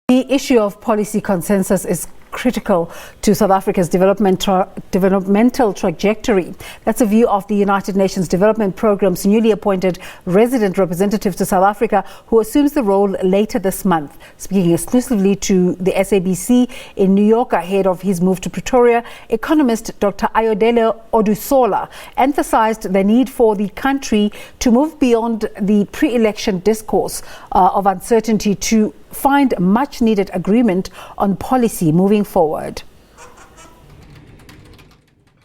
The issue of policy consensus is critical to South Africa's developmental trajectory. That's a view of the United Nations Development Programme's newly appointed resident representative to South Africa, who assumes the role later this month. Speaking exclusively to the SABC in New York ahead of his move to Pretoria, economist Dr Ayodele Odusola emphasized the need for the country to move beyond the pre-election discourse of uncertainty to find much needed agreement on policy moving forward.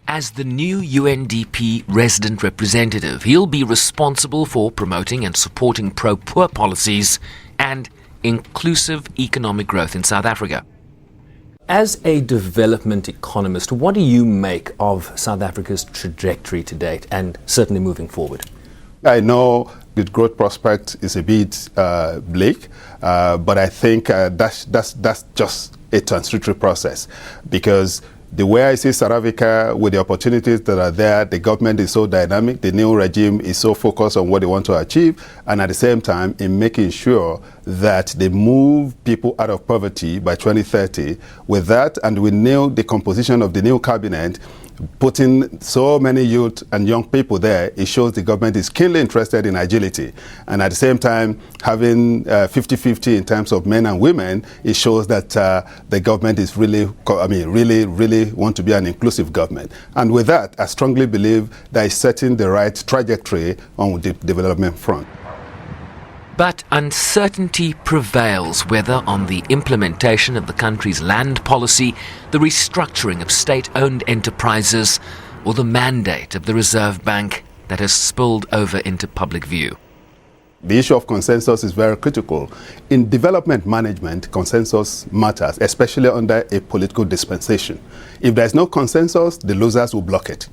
As the new UNDP resident representative, he'll be responsible for promoting and supporting pro-poor policies and inclusive economic growth in South Africa. As a development economist, what do you make of South Africa's trajectory to date and certainly moving forward? I know the growth prospect is a bit bleak, but I think that's just a transitory process, because the way I see South Africa, with the opportunities that are there, the government is so dynamic, the new regime is so focused on what they want to achieve, and at the same time in making sure that they move people out of poverty by 2030. With that, and we know the composition of the new cabinet, putting so many youth and young people there, it shows the government is keenly interested in agility. And at the same time, having 50-50 in terms of men and women, it shows that the government is really want to be an inclusive government. And with that, I strongly believe that it's setting the right trajectory on the development front. But uncertainty prevails whether on the implementation of the country's land policy, the restructuring of state-owned enterprises, or the mandate of the Reserve Bank that has spilled over into public view. The issue of consensus is very critical. In development management, consensus matters, especially under a political dispensation. If there's no consensus, the losers will block it.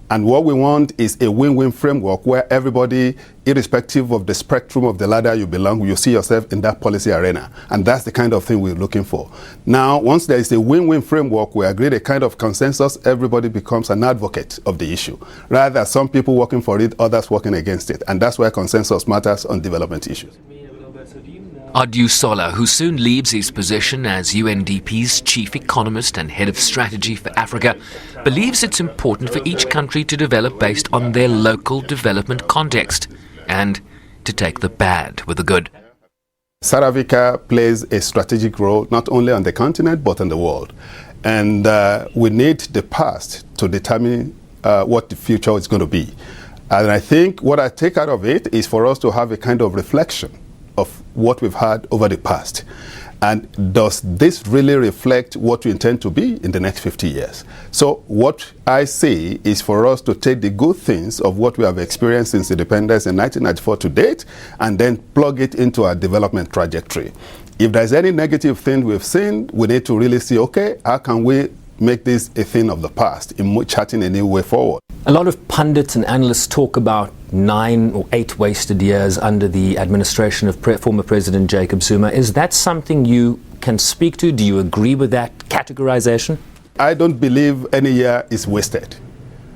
And what we want is a win-win framework where everybody, irrespective of the spectrum of the ladder you belong, you see yourself in that policy arena. And that's the kind of thing we're looking for. Now, once there is a win-win framework, we agree a kind of consensus, everybody becomes an advocate of the issue. Rather, some people working for it, others working against it. And that's why consensus matters on development issues. Odusola, who soon leaves his position as UNDP's chief economist and head of strategy for Africa, believes it's important for each country to develop based on their local development context and to take the bad with the good. South Africa plays a strategic role not only on the continent but on the world. And we need the past to determine what the future is going to be. And I think what I take out of it is for us to have a kind of reflection of what we've had over the past. And does this really reflect what we intend to be in the next 50 years? So what I see is for us to take the good things of what we have experienced since independence in 1994 to date, and then plug it into our development trajectory. If there's any negative thing we've seen, we need to really see, okay, how can we make this a thing of the past in charting a new way forward? A lot of pundits and analysts talk about 9 or 8 wasted years under the administration of former President Jacob Zuma. Is that something you can speak to? Do you agree with that categorization? I don't believe any year is wasted.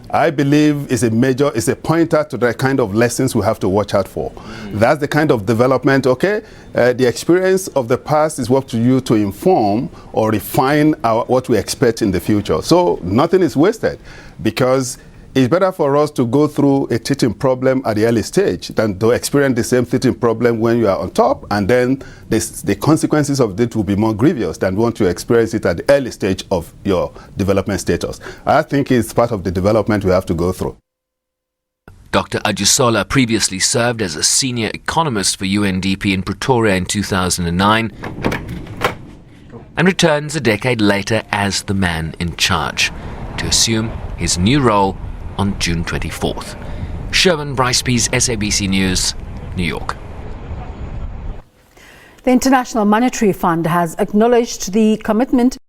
I believe it's a pointer to the kind of lessons we have to watch out for. That's the kind of development, okay? The experience of the past is what to use to inform or refine what we expect in the future. So nothing is wasted, because it's better for us to go through a teething problem at the early stage than to experience the same teething problem when you are on top, and then the consequences of it will be more grievous than want to experience it at the early stage of your development status. I think it's part of the development we have to go through. Dr Odusola previously served as a senior economist for UNDP in Pretoria in 2009 and returns a decade later as the man in charge to assume his new role on June 24th. Sherwin Brycepease, SABC News, New York. The International Monetary Fund has acknowledged the commitment